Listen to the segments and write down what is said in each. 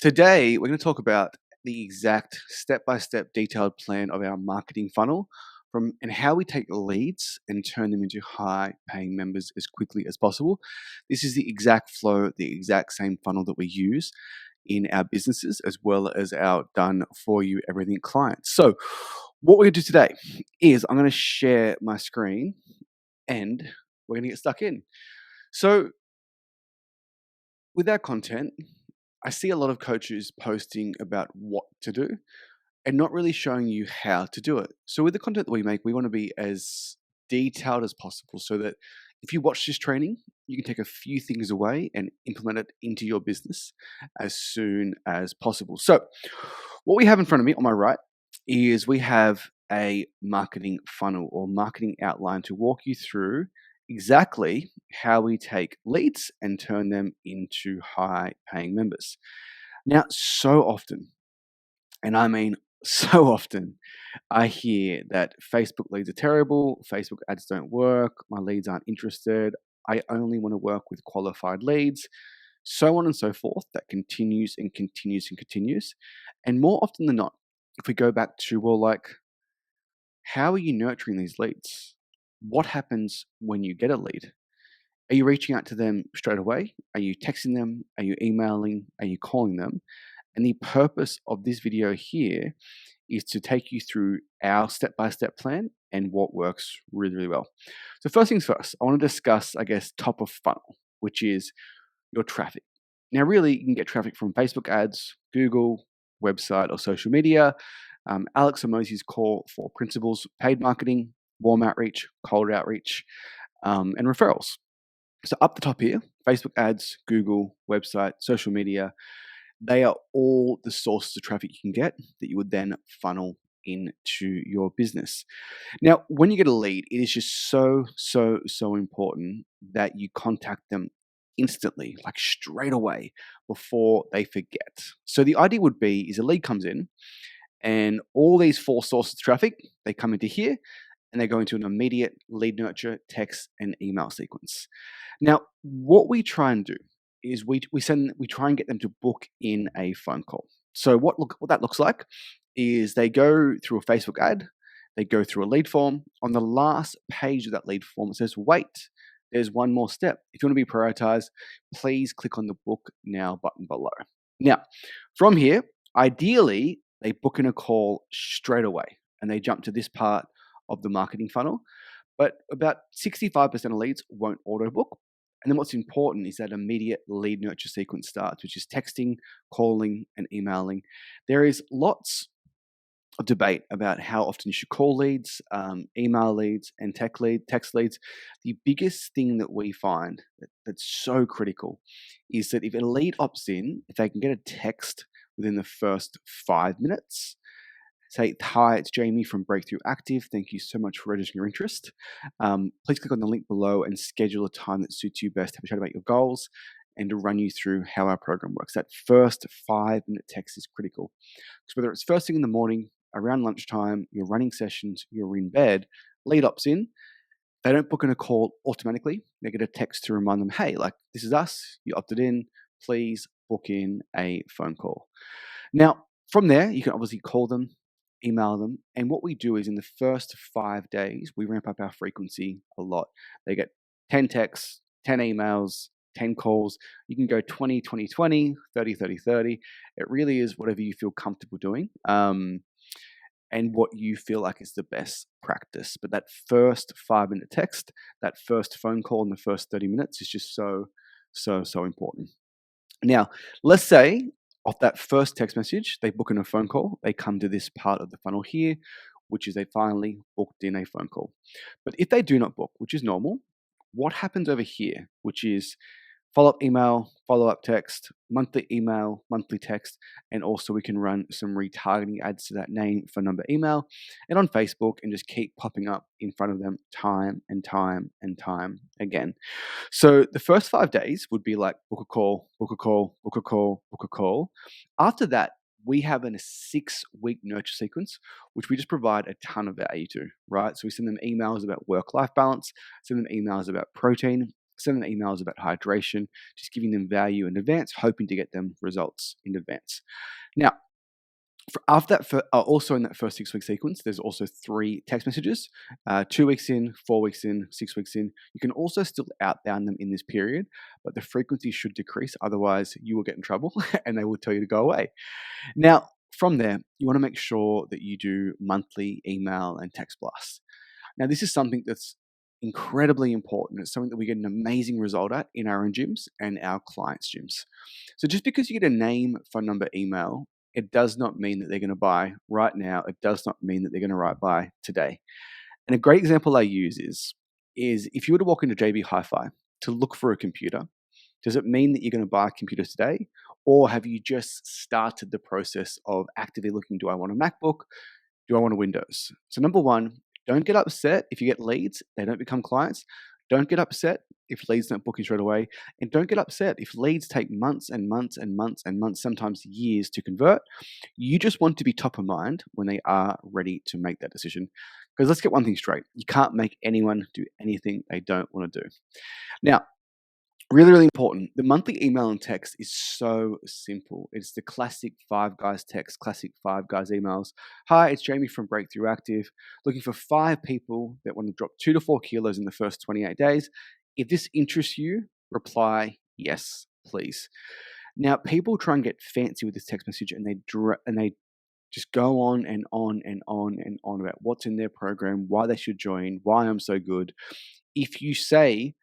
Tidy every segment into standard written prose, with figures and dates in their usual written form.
Today, we're going to talk about the exact step-by-step detailed plan of our marketing funnel and how we take leads and turn them into high-paying members as quickly as possible. This is the exact flow, the exact same funnel that we use in our businesses as well as our done for you everything clients. So, what we're going to do today is I'm going to share my screen and we're going to get stuck in. So, with our content, I see a lot of coaches posting about what to do and not really showing you how to do it. So, with the content that we make, we want to be as detailed as possible so that if you watch this training, you can take a few things away and implement it into your business as soon as possible. So, what we have in front of me on my right is we have a marketing funnel or marketing outline to walk you through exactly how we take leads and turn them into high paying members. Now, so often, and I mean so often, I hear that Facebook leads are terrible, Facebook ads don't work, my leads aren't interested, I only want to work with qualified leads, so on and so forth. That continues and continues and continues. And more often than not, if we go back to, well, like, how are you nurturing these leads? What happens when you get a lead? Are you reaching out to them straight away? Are you texting them? Are you emailing? Are you calling them? And the purpose of this video here is to take you through our step-by-step plan and what works really, really well. So first things first, I want to discuss, I guess, top of funnel, which is your traffic. Now, really, you can get traffic from Facebook ads, Google, website, or social media. Alex Hormozi's call for principles, paid marketing, warm outreach, cold outreach, and referrals. So up the top here, Facebook ads, Google, website, social media, they are all the sources of traffic you can get that you would then funnel into your business. Now, when you get a lead, it is just so important that you contact them instantly, like straight away before they forget. So the idea would be is a lead comes in and all these four sources of traffic, they come into here and they go into an immediate lead nurture, text, and email sequence. Now, what we try and do is we try and get them to book in a phone call. So what that looks like is they go through a Facebook ad, they go through a lead form. On the last page of that lead form, it says, wait, there's one more step. If you want to be prioritized, please click on the book now button below. Now, from here, ideally, they book in a call straight away and they jump to this part of the marketing funnel. But about 65% of leads won't auto book. And then what's important is that immediate lead nurture sequence starts, which is texting, calling, and emailing. There is lots of debate about how often you should call leads, email leads, and text leads. The biggest thing that we find that's so critical is that if a lead opts in, if they can get a text within the first 5 minutes, say, hi, it's Jayme from Breakthrough Active. Thank you so much for registering your interest. Please click on the link below and schedule a time that suits you best to have a chat about your goals and to run you through how our program works. That first 5-minute text is critical. Because whether it's first thing in the morning, around lunchtime, you're running sessions, you're in bed, lead opts in, they don't book in a call automatically. They get a text to remind them, hey, like, this is us, you opted in, please book in a phone call. Now, from there, you can obviously call them, email them. And what we do is in the first 5 days, we ramp up our frequency a lot. They get 10 texts, 10 emails, 10 calls. You can go 20, 20, 20, 30, 30, 30. It really is whatever you feel comfortable doing and what you feel like is the best practice. But that first 5-minute text, that first phone call in the first 30 minutes is just so important. Now, let's say off that first text message, they book in a phone call, they come to this part of the funnel here, which is they finally booked in a phone call. But if they do not book, which is normal, what happens over here, which is follow-up email, follow-up text, monthly email, monthly text, and also we can run some retargeting ads to that name, phone number, email, and on Facebook and just keep popping up in front of them time and time and time again. So the first 5 days would be like book a call, book a call, book a call, book a call. After that, we have a 6-week nurture sequence, which we just provide a ton of value to, right? So we send them emails about work-life balance, send them emails about protein, send them emails about hydration, just giving them value in advance, hoping to get them results in advance. Now, after that, also in that first 6-week sequence, there's also 3 text messages, 2 weeks in, 4 weeks in, 6 weeks in. You can also still outbound them in this period, but the frequency should decrease. Otherwise, you will get in trouble and they will tell you to go away. Now, from there, you want to make sure that you do monthly email and text blasts. Now, this is something that's incredibly important. It's something that we get an amazing result at in our own gyms and our clients' gyms. So just because you get a name, phone number, email, it does not mean that they're going to buy right now. It does not mean that they're going to buy today. And a great example I use is if you were to walk into JB Hi-Fi to look for a computer, does it mean that you're going to buy a computer today? Or have you just started the process of actively looking, do I want a MacBook? Do I want a Windows? So number one, don't get upset if you get leads, they don't become clients. Don't get upset if leads don't book you straight away. And don't get upset if leads take months and months and months and months, sometimes years to convert. You just want to be top of mind when they are ready to make that decision. Because let's get one thing straight. You can't make anyone do anything they don't want to do. Now, really, really important. The monthly email and text is so simple. It's the classic 5 guys text, classic 5 guys emails. Hi, it's Jayme from Breakthrough Active, looking for 5 people that want to drop 2 to 4 kilos in the first 28 days. If this interests you, reply yes, please. Now, people try and get fancy with this text message and they just go on and on and on and on about what's in their program, why they should join, why I'm so good. If you say,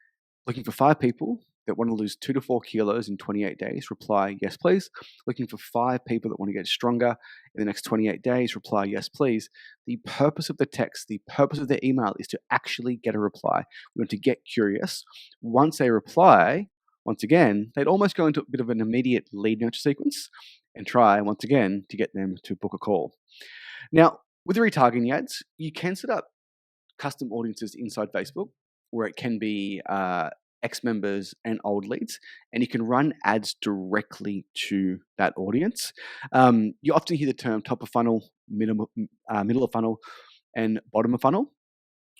looking for 5 people that want to lose 2 to 4 kilos in 28 days, reply yes, please. Looking for 5 people that want to get stronger in the next 28 days, reply yes, please. The purpose of the text, the purpose of the email is to actually get a reply. We want to get curious. Once they reply, once again, they'd almost go into a bit of an immediate lead nurture sequence and try once again to get them to book a call. Now, with retargeting ads, you can set up custom audiences inside Facebook where it can be ex-members and old leads, and you can run ads directly to that audience. You often hear the term top of funnel, middle of funnel, and bottom of funnel.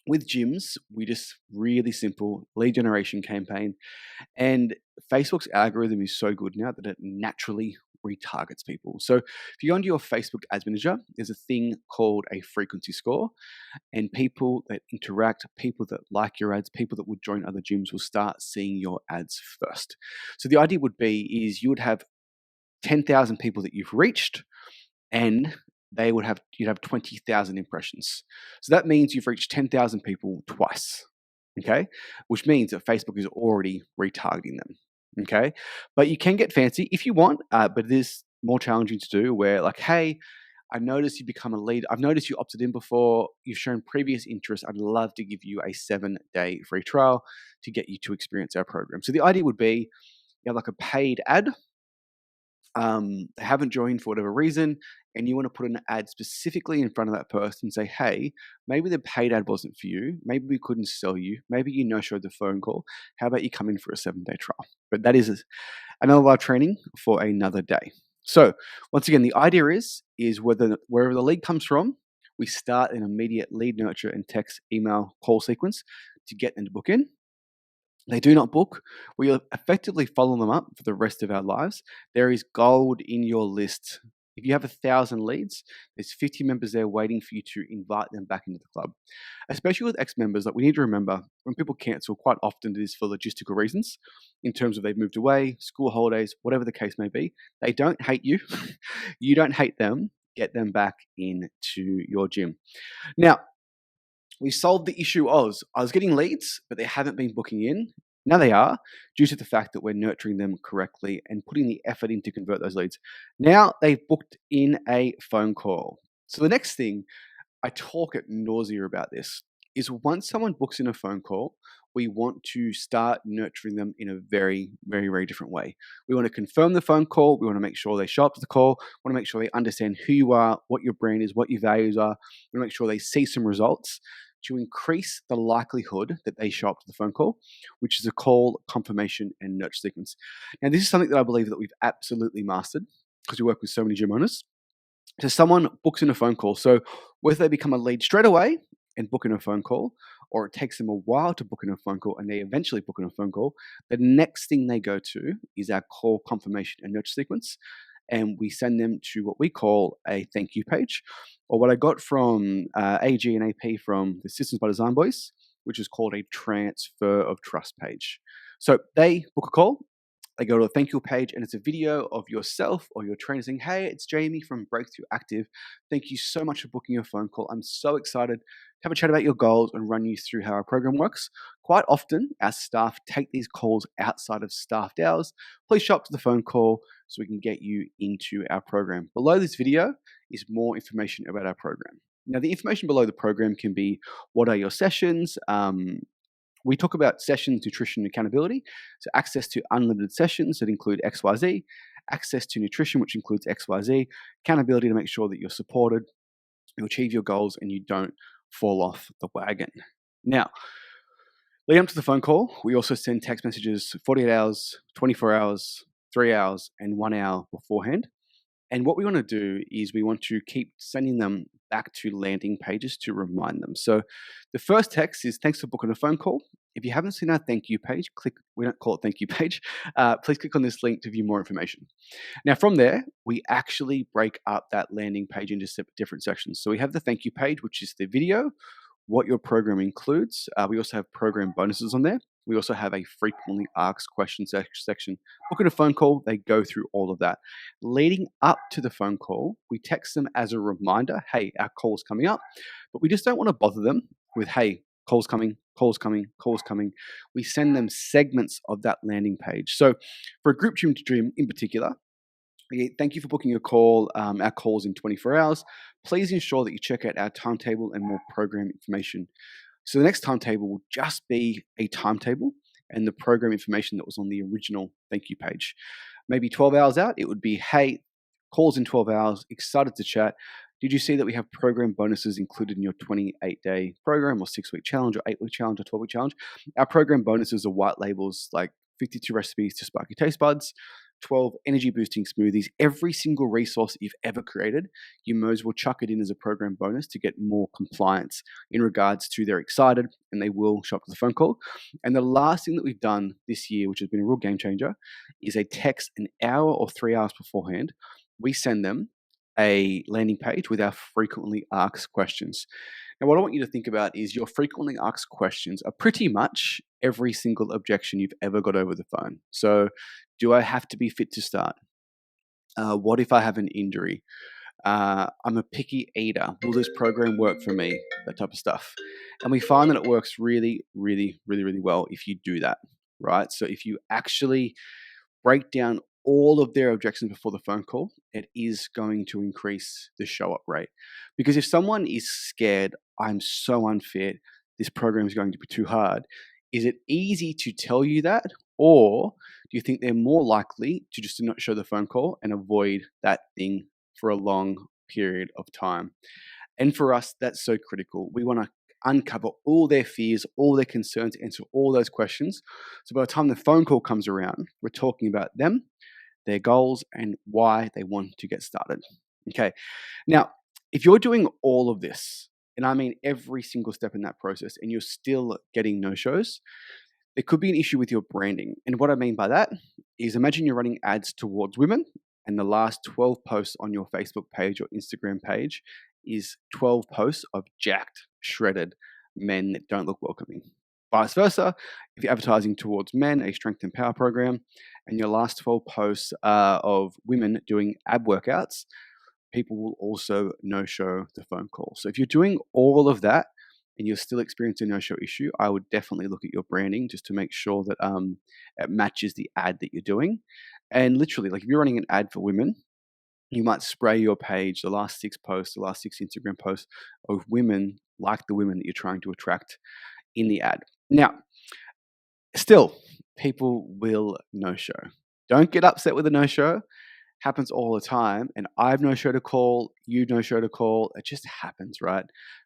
With gyms, we just really simple lead generation campaign, and Facebook's algorithm is so good now that it naturally retargets people. So if you go into your Facebook ads manager, there's a thing called a frequency score, and people that interact, people that like your ads, people that would join other gyms will start seeing your ads first. So the idea would be is you would have 10,000 people that you've reached, and you'd have 20,000 impressions. So that means you've reached 10,000 people twice. Okay, which means that Facebook is already retargeting them. Okay, but you can get fancy if you want, but it is more challenging to do. Where like, hey, I noticed you become a lead. I've noticed you opted in before. You've shown previous interest. I'd love to give you a 7-day free trial to get you to experience our program. So the idea would be you have like a paid ad. They haven't joined for whatever reason, and you want to put an ad specifically in front of that person and say, hey, maybe the paid ad wasn't for you. Maybe we couldn't sell you. Maybe you no-showed the phone call. How about you come in for a 7-day trial? But that is another live training for another day. So once again, the idea is wherever the lead comes from, we start an immediate lead nurture and text email call sequence to get them to book in. They do not book, we effectively follow them up for the rest of our lives. There is gold in your list. If you have 1,000 leads, there's 50 members there waiting for you to invite them back into the club. Especially with ex-members, like we need to remember when people cancel, quite often it is for logistical reasons, in terms of they've moved away, school holidays, whatever the case may be. They don't hate you. You don't hate them. Get them back into your gym. Now, we solved the issue I was getting leads, but they haven't been booking in. Now they are, due to the fact that we're nurturing them correctly and putting the effort in to convert those leads. Now they've booked in a phone call. So the next thing, I talk at nausea about this, is once someone books in a phone call, we want to start nurturing them in a very, very, very different way. We want to confirm the phone call. We want to make sure they show up to the call. We want to make sure they understand who you are, what your brand is, what your values are. We want to make sure they see some results to increase the likelihood that they show up to the phone call, which is a call, confirmation, and nurture sequence. Now, this is something that I believe that we've absolutely mastered because we work with so many gym owners. So someone books in a phone call. So whether they become a lead straight away and book in a phone call, or it takes them a while to book in a phone call and they eventually book in a phone call, the next thing they go to is our call confirmation and nurture sequence. And we send them to what we call a thank you page, or what I got from AG and AP from the Systems by Design boys, which is called a transfer of trust page. So they book a call, they go to a thank you page, and it's a video of yourself or your trainer saying, "Hey, it's Jayme from Breakthrough Active. Thank you so much for booking your phone call. I'm so excited to have a chat about your goals and run you through how our program works." Quite often, our staff take these calls outside of staffed hours. Please show up to the phone call so we can get you into our program. Below this video is more information about our program. Now, the information below the program can be what are your sessions, we talk about sessions, nutrition, and accountability. So access to unlimited sessions that include XYZ, access to nutrition, which includes XYZ, accountability to make sure that you're supported, you achieve your goals, and you don't fall off the wagon. Now, leading up to the phone call, we also send text messages 48 hours, 24 hours, 3 hours, and 1 hour beforehand. And what we want to do is we want to keep sending them back to landing pages to remind them. So the first text is thanks for booking a phone call. If you haven't seen our thank you page, click, we don't call it thank you page. Please click on this link to view more information. Now from there, we actually break up that landing page into different sections. So we have the thank you page, which is the video, what your program includes. We also have program bonuses on there. We also have a frequently asked questions section. Book in a phone call, they go through all of that. Leading up to the phone call, we text them as a reminder, hey, our call's coming up, but we just don't want to bother them with, hey, call's coming, call's coming, call's coming. We send them segments of that landing page. So for a group gym in particular, thank you for booking your call. Our call's in 24 hours. Please ensure that you check out our timetable and more program information. So the next timetable will just be a timetable and the program information that was on the original thank you page. Maybe 12 hours out, it would be, hey, calls in 12 hours, excited to chat. Did you see that we have program bonuses included in your 28-day program or 6-week challenge or 8-week challenge or 12-week challenge? Our program bonuses are white labels like 52 recipes to spark your taste buds, 12 energy boosting smoothies, every single resource that you've ever created, you might as well chuck it in as a program bonus to get more compliance in regards to they're excited and they will show up to the phone call. And the last thing that we've done this year, which has been a real game changer, is a text an hour or 3 hours beforehand. We send them a landing page with our frequently asked questions. Now, what I want you to think about is your frequently asked questions are pretty much every single objection you've ever got over the phone. So, do I have to be fit to start? What if I have an injury? I'm a picky eater. Will this program work for me? That type of stuff. And we find that it works really, really, really, really well if you do that, right? So, if you actually break down all of their objections before the phone call, it is going to increase the show up rate. Because if someone is scared, I'm so unfit, this program is going to be too hard, is it easy to tell you that? Or do you think they're more likely to just not show the phone call and avoid that thing for a long period of time? And for us, that's so critical. We want to uncover all their fears, all their concerns, answer all those questions. So by the time the phone call comes around, we're talking about them, their goals, and why they want to get started. Okay. Now, if you're doing all of this, and I mean every single step in that process, and you're still getting no-shows, there could be an issue with your branding. And what I mean by that is imagine you're running ads towards women, and the last 12 posts on your Facebook page or Instagram page is 12 posts of jacked, shredded men that don't look welcoming. Vice versa, if you're advertising towards men, a strength and power program, and your last 12 posts are of women doing ab workouts, people will also no-show the phone call. So if you're doing all of that and you're still experiencing a no-show issue, I would definitely look at your branding just to make sure that it matches the ad that you're doing. And literally, like if you're running an ad for women, you might spray your page, the last 6 posts, the last 6 Instagram posts of women like the women that you're trying to attract in the ad. Now, still, people will no-show. Don't get upset with a no-show. Happens all the time. And I've no-showed a call, you no-showed a call. It just happens, right?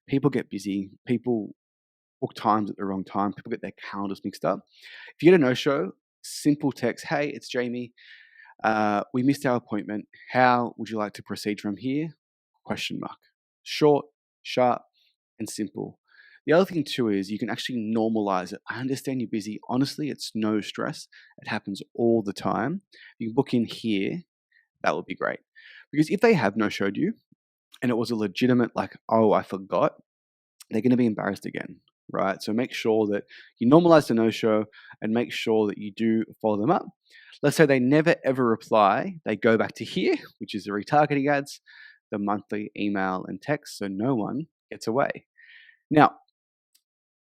People get busy. People book times at the wrong time. People get their calendars mixed up. If you get a no-show, simple text, hey, it's Jayme. We missed our appointment. How would you like to proceed from here? Question mark. Short, sharp, and simple. The other thing too is you can actually normalize it. I understand you're busy. Honestly, it's no stress. It happens all the time. You can book in here. That would be great. Because if they have no showed you and it was a legitimate, like, oh, I forgot, they're going to be embarrassed again, right? So make sure that you normalize the no show and make sure that you do follow them up. Let's say they never ever reply. They go back to here, which is the retargeting ads, the monthly email and text. So no one gets away. Now,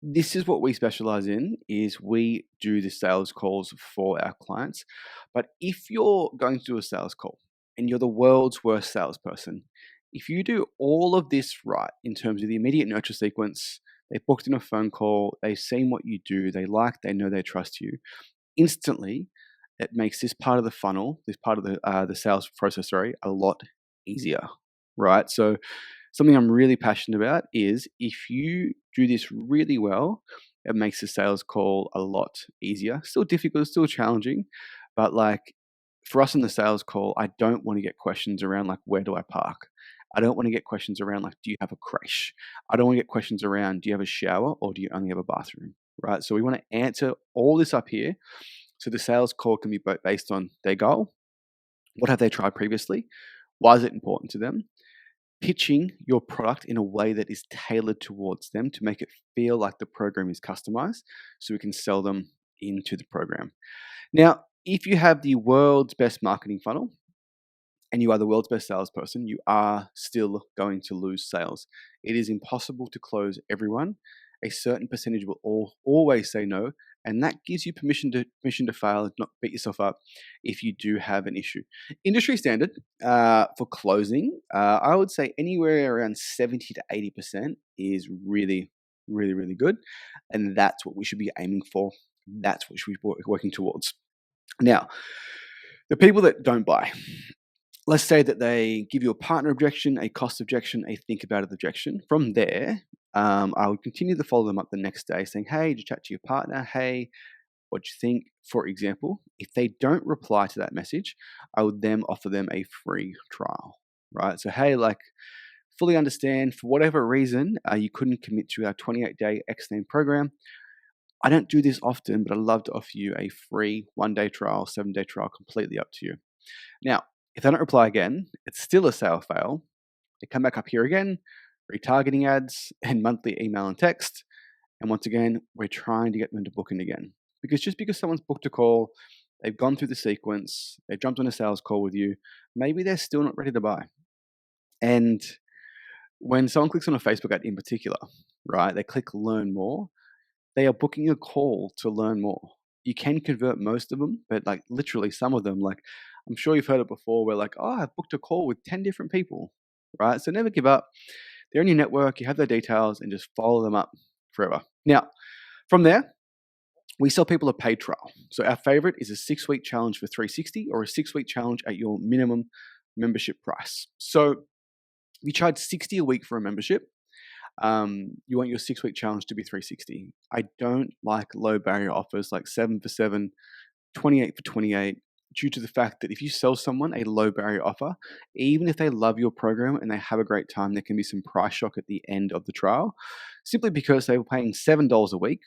this is what we specialize in is we do the sales calls for our clients. But if you're going to do a sales call and you're the world's worst salesperson, if you do all of this right in terms of the immediate nurture sequence, they booked in a phone call, they've seen what you do, they know, they trust you, instantly it makes this part of the funnel, this part of the sales process, sorry, a lot easier, right? So something I'm really passionate about is if you do this really well, it makes the sales call a lot easier. Still difficult, still challenging, but like for us in the sales call, I don't want to get questions around like, where do I park? I don't want to get questions around like, do you have a creche? I don't want to get questions around, do you have a shower or do you only have a bathroom? Right. So we want to answer all this up here. So the sales call can be based on their goal. What have they tried previously? Why is it important to them? Pitching your product in a way that is tailored towards them to make it feel like the program is customized so we can sell them into the program. Now, if you have the world's best marketing funnel and you are the world's best salesperson, you are still going to lose sales. It is impossible to close everyone. A certain percentage will always say no, and that gives you permission to fail, not beat yourself up if you do have an issue. Industry standard for closing, I would say anywhere around 70 to 80% is really, really, really good, and that's what we should be aiming for. That's what we should be working towards. Now, the people that don't buy, let's say that they give you a partner objection, a cost objection, a think about it objection. From there, I would continue to follow them up the next day saying, hey, did you chat to your partner? Hey, what do you think? For example, if they don't reply to that message, I would then offer them a free trial, right? So, hey, like, fully understand for whatever reason, you couldn't commit to our 28-day X-Name program. I don't do this often, but I'd love to offer you a free 1-day trial, 7-day trial, completely up to you. Now, if they don't reply again, it's still a sale fail. They come back up here again, retargeting ads and monthly email and text. And once again, we're trying to get them to book in again. Because just because someone's booked a call, they've gone through the sequence, they've jumped on a sales call with you, maybe they're still not ready to buy. And when someone clicks on a Facebook ad in particular, right, they click learn more, they are booking a call to learn more. You can convert most of them, but like literally some of them, like I'm sure you've heard it before, where like, oh, I've booked a call with 10 different people, right? So never give up. They're in your network, you have their details, and just follow them up forever. Now, from there, we sell people a paid trial. So our favorite is a 6-week challenge for $360 or a 6-week challenge at your minimum membership price. So you charge $60 a week for a membership. You want your 6-week challenge to be $360. I don't like low barrier offers like 7 for 7, 28 for 28, due to the fact that if you sell someone a low barrier offer, even if they love your program and they have a great time, there can be some price shock at the end of the trial, simply because they were paying $7 a week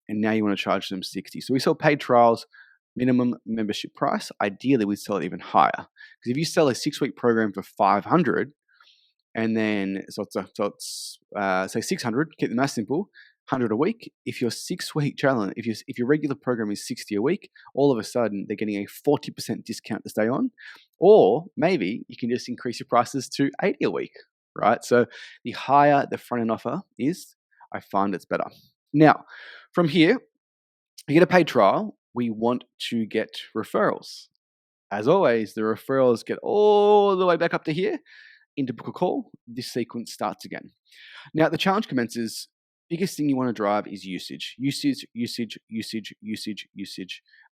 and now you want to charge them $60. So we sell paid trials, minimum membership price. Ideally, we sell it even higher, because if you sell a 6-week program for $500, and then so it's say 600, keep the math simple, 100 a week. If your 6-week challenge, if your regular program is 60 a week, all of a sudden they're getting a 40% discount to stay on. Or maybe you can just increase your prices to 80 a week, right? So the higher the front end offer is, I find it's better. Now, from here, you get a paid trial. We want to get referrals. As always, the referrals get all the way back up to here into book a call. This sequence starts again. Now, the challenge commences. Biggest thing you want to drive is usage. Usage.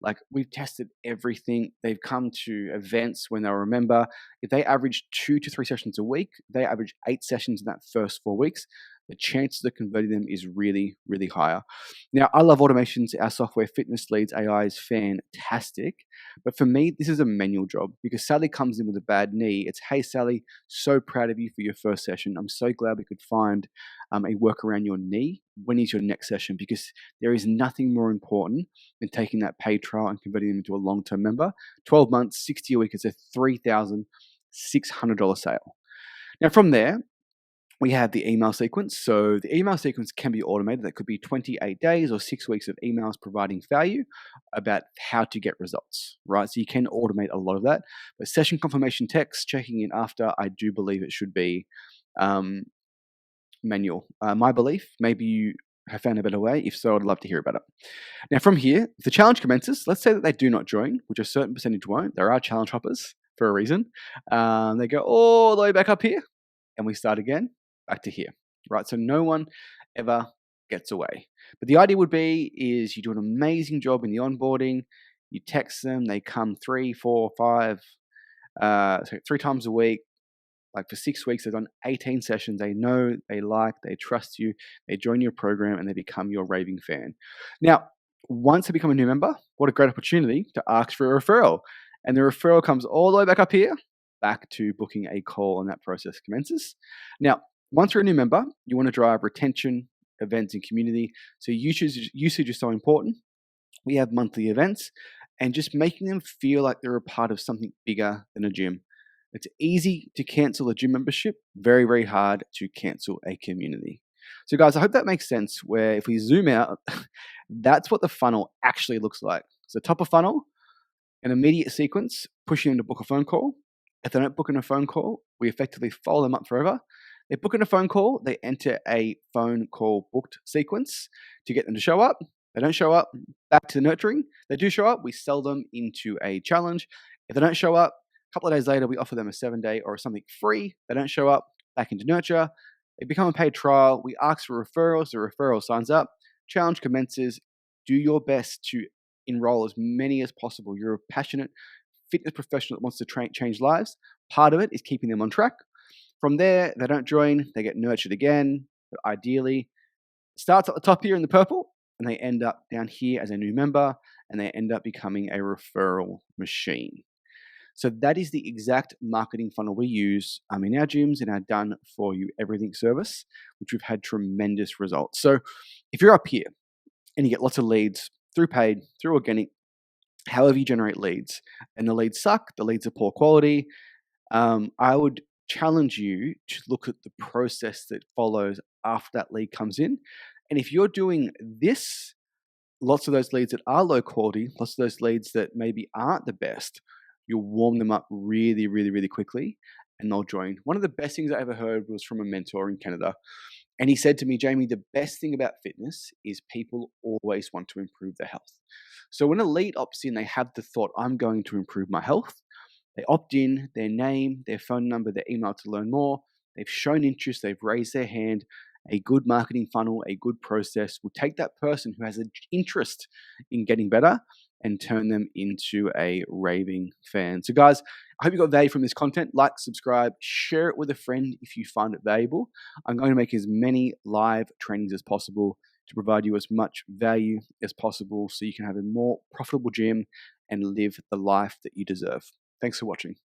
Like, we've tested everything. They've come to events when they'll remember. If they average 2 to 3 sessions a week, they average 8 sessions in that first 4 weeks. the chances of converting them is really, really higher. Now, I love automations. Our software, Fitness Leads AI, is fantastic. But for me, this is a manual job because Sally comes in with a bad knee. It's, hey, Sally, so proud of you for your first session. I'm so glad we could find a work around your knee. When is your next session? Because there is nothing more important than taking that paid trial and converting them into a long-term member. 12 months, 60 a week, it's a $3,600 sale. Now, from there, we have the email sequence. So the email sequence can be automated. That could be 28 days or 6 weeks of emails providing value about how to get results, right? So you can automate a lot of that. But session confirmation text, checking in after, I do believe it should be manual. My belief, maybe you have found a better way. If so, I'd love to hear about it. Now, from here, if the challenge commences, let's say that they do not join, which a certain percentage won't. There are challenge hoppers for a reason. They go all the way back up here, and we start again back to here, right? So no one ever gets away. But the idea would be is you do an amazing job in the onboarding. You text them, they come 3, 4, 5, 3 times a week. Like for 6 weeks, they've done 18 sessions. They know, they like, they trust you. They join your program and they become your raving fan. Now, once they become a new member, what a great opportunity to ask for a referral. And the referral comes all the way back up here, back to booking a call, and that process commences. Now, once you're a new member, you want to drive retention, events, and community. So usage is so important. We have monthly events and just making them feel like they're a part of something bigger than a gym. It's easy to cancel a gym membership, very, very hard to cancel a community. So guys, I hope that makes sense, where if we zoom out, that's what the funnel actually looks like. So top of funnel, an immediate sequence, pushing them to book a phone call. If they don't book in a phone call, we effectively follow them up forever. They book in a phone call, they enter a phone call booked sequence to get them to show up. They don't show up, back to nurturing. They do show up, we sell them into a challenge. If they don't show up, a couple of days later, we offer them a 7-day or something free. They don't show up, back into nurture. They become a paid trial. We ask for referrals. The referral signs up. Challenge commences. Do your best to enroll as many as possible. You're a passionate fitness professional that wants to change lives. Part of it is keeping them on track. From there, they don't join. They get nurtured again. But ideally, it starts at the top here in the purple, and they end up down here as a new member, and they end up becoming a referral machine. So that is the exact marketing funnel we use in our gyms in our Done For You Everything service, which we've had tremendous results. So if you're up here and you get lots of leads through paid, through organic, however you generate leads, and the leads suck, the leads are poor quality, I would challenge you to look at the process that follows after that lead comes in. And if you're doing this, lots of those leads that are low quality, lots of those leads that maybe aren't the best, you'll warm them up really, really, really quickly and they'll join. One of the best things I ever heard was from a mentor in Canada. And he said to me, Jayme, the best thing about fitness is people always want to improve their health. So when a lead opts in, they have the thought, I'm going to improve my health. They opt in, their name, their phone number, their email to learn more. They've shown interest, they've raised their hand. A good marketing funnel, a good process will take that person who has an interest in getting better and turn them into a raving fan. So guys, I hope you got value from this content. Like, subscribe, share it with a friend if you find it valuable. I'm going to make as many live trainings as possible to provide you as much value as possible so you can have a more profitable gym and live the life that you deserve. Thanks for watching.